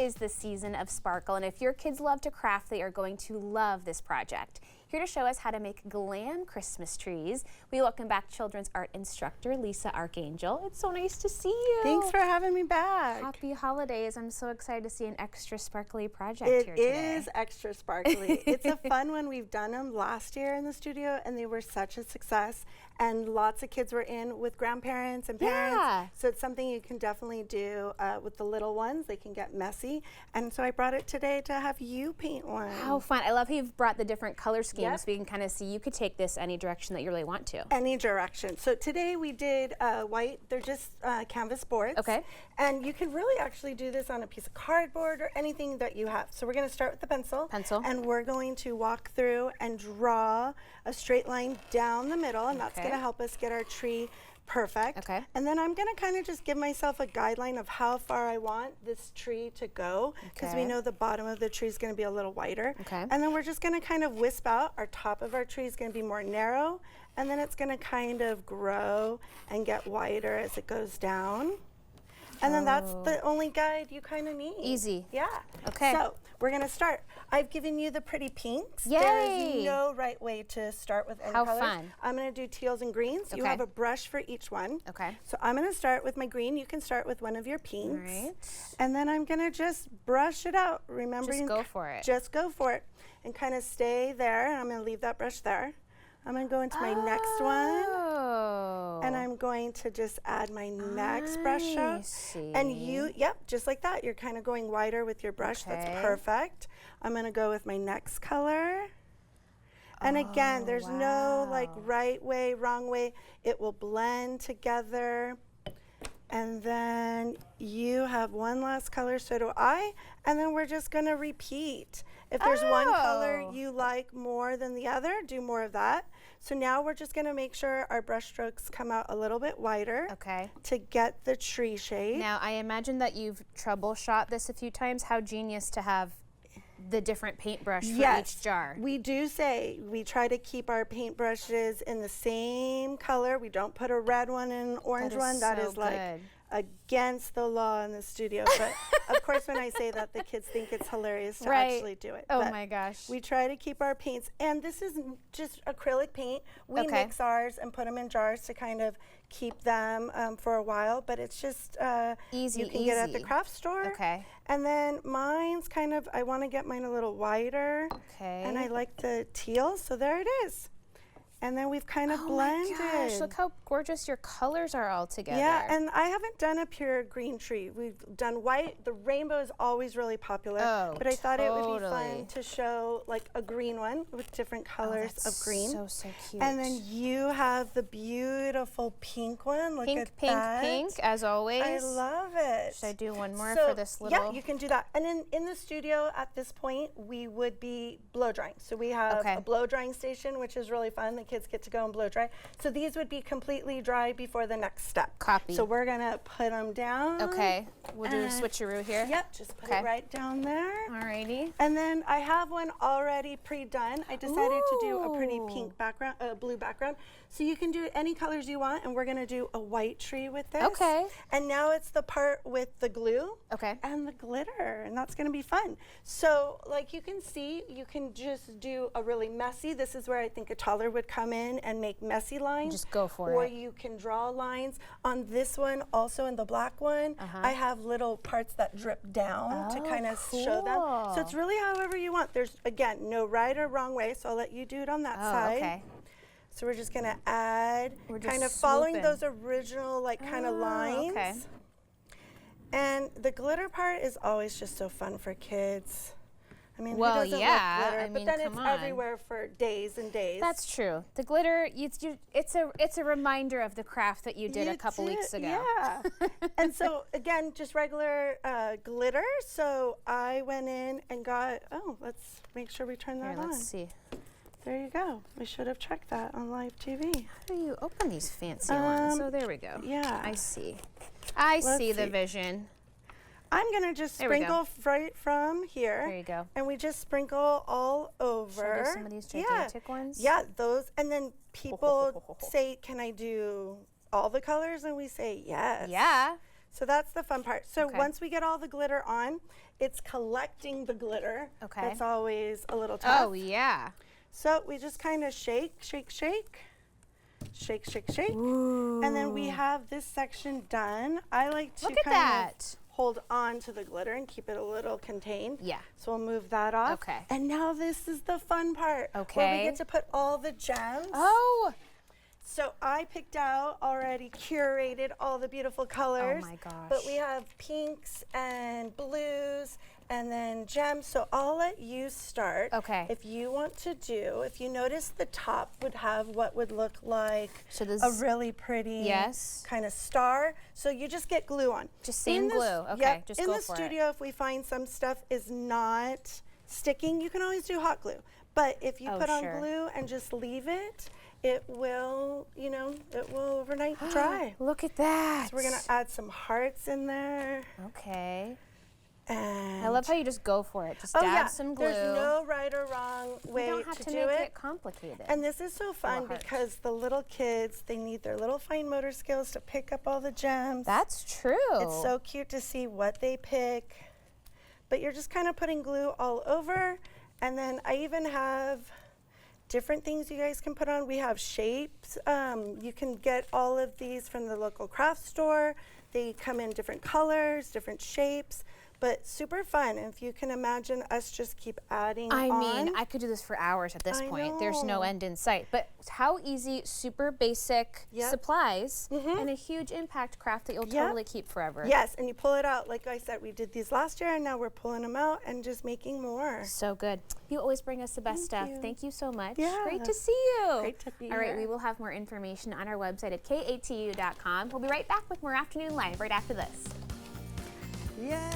is the season of sparkle, and if your kids love to craft, they are going to love this project. Here to show us how to make glam Christmas trees, we welcome back children's art instructor, Lisa Arcangel. It's so nice to see you. Thanks for having me back. Happy holidays. I'm so excited to see an extra sparkly project here today. It is extra sparkly. It's a fun one. We've done them last year in the studio, and they were such a success. And lots of kids were in with grandparents and parents. Yeah. So it's something you can definitely do with the little ones. They can get messy. And so I brought it today to have you paint one. How fun. I love how you've brought the different color schemes. Yep. So we can kind of see you could take this any direction that you really want to. Any direction. So today we did white. They're just canvas boards. Okay. And you can really actually do this on a piece of cardboard or anything that you have. So we're going to start with the pencil. And we're going to walk through and draw a straight line down the middle, and that's going to help us get our tree perfect. Okay. And then I'm going to kind of just give myself a guideline of how far I want this tree to go, because we know the bottom of the tree is going to be a little wider. Okay. And then we're just going to kind of wisp out. Our top of our tree is going to be more narrow, and then it's going to kind of grow and get wider as it goes down. And then that's the only guide you kind of need. Easy. Yeah. Okay. So we're going to start. I've given you the pretty pinks. Yay. There's no right way to start with any How colors. fun. I'm going to do teals and greens. You have a brush for each one. Okay. So I'm going to start with my green. You can start with one of your pinks. All right. And then I'm going to just brush it out. Remembering, just go for it. Just go for it. And kind of stay there. And I'm going to leave that brush there. I'm going to go into my next one. And I'm going to just add my next brush stroke. And you, just like that. You're kind of going wider with your brush. That's perfect. I'm going to go with my next color. And again, there's no like right way, wrong way. It will blend together. And then you have one last color, so do I. And then we're just going to repeat. If there's one color you like more than the other, do more of that. So now we're just going to make sure our brush strokes come out a little bit wider to get the tree shape. Now, I imagine that you've troubleshot this a few times. How genius to have the different paintbrush for each jar. We do say we try to keep our paintbrushes in the same color. We don't put a red one and an orange one. That is like against the law in the studio. But of course, when I say that, the kids think it's hilarious to actually do it. Oh but my gosh. We try to keep our paints, and this is just acrylic paint. We mix ours and put them in jars to kind of keep them for a while, but it's just easy. You can get it at the craft store. Okay. And then mine's kind of, I want to get mine a little wider. Okay. And I like the teal, so there it is. And then we've kind of blended. Oh my gosh, look how gorgeous your colors are all together. Yeah, and I haven't done a pure green tree. We've done white. The rainbow is always really popular. But I thought it would be fun to show like a green one with different colors of green. So cute. And then you have the beautiful pink one. Look at that. Pink, as always. I love it. Should I do one more for this little? Yeah, you can do that. And in the studio at this point, we would be blow drying. So we have a blow drying station, which is really fun. The kids get to go and blow dry. So these would be completely dry before the next step. Copy. So we're gonna put them down. Okay, we'll do a switcheroo here. Yep, just put it right down there. Alrighty. And then I have one already pre-done. I decided to do a pretty pink background, blue background. So you can do any colors you want, and we're gonna do a white tree with this. Okay. And now it's the part with the glue. Okay. And the glitter, and that's gonna be fun. So like you can see, you can just do a really messy, this is where I think a toddler would come in and make messy lines. Just go for it. Or you can draw lines. On this one, also in the black one, I have little parts that drip down to kind of show them. So it's really however you want. There's, again, no right or wrong way, so I'll let you do it on that side. Okay. So we're just gonna add, kind of following those original like kind of lines. Okay. And the glitter part is always just so fun for kids. I mean, well, who doesn't love glitter? But then it's everywhere for days and days. That's true. The glitter, it's a reminder of the craft that you did a couple weeks ago. Yeah. And so again, just regular glitter. So I went in and got. Oh, let's make sure we turn that on. Let's see. There you go. We should have checked that on live TV. How do you open these fancy ones? So there we go. Yeah. I see. I see the vision. I'm going to just sprinkle right from here. There you go. And we just sprinkle all over. Should I do some of these gigantic ones? Yeah, those. And then people say, can I do all the colors? And we say yes. Yeah. So that's the fun part. So Okay. once we get all the glitter on, it's collecting the glitter. Okay. That's always a little tough. Oh, yeah. So we just kind of shake, shake, shake. Shake, shake, shake. Ooh. And then we have this section done. I like to Look at kind that. of hold on to the glitter and keep it a little contained. Yeah. So we'll move that off. Okay. And now this is the fun part. Where we Okay. get to put all the gems. Oh. So I picked out already, curated all the beautiful colors. Oh my gosh. But we have pinks and blues and then gems. So I'll let you start. Okay. If you want to do, if you notice the top would have what would look like So this a really pretty Yes. kind of star. So you just get glue on. Just same glue. Okay, Yep, just in go the for it. studio, if we find some stuff is not sticking, you can always do hot glue. But if you Oh, put on sure. glue and just leave it, it will, you know, it will overnight dry. Look at that. So we're gonna add some hearts in there. Okay. And I love how you just go for it. Just oh dab yeah, some glue. there's no right or wrong way you don't have to do make it. it complicated. And this is so fun heart. because the little kids, they need their little fine motor skills to pick up all the gems. That's true. It's so cute to see what they pick. But you're just kind of putting glue all over. And then I even have different things you guys can put on. We have shapes. You can get all of these from the local craft store. They come in different colors, different shapes, but super fun. If you can imagine us just keep adding I on. mean, I could do this for hours at this I point. There's no know. end in sight. But how easy, super basic Yep. supplies Mhm. and a huge impact craft that you'll Yep. totally keep forever. Yes, and you pull it out. Like I said, we did these last year, and now we're pulling them out and just making more. So good. You always bring us the best stuff. you. Thank you so much. Yeah. Great to see you. Great to be All right, here. we will have more information on our website at katu.com. We'll be right back with more Afternoon Live right after this. Yeah.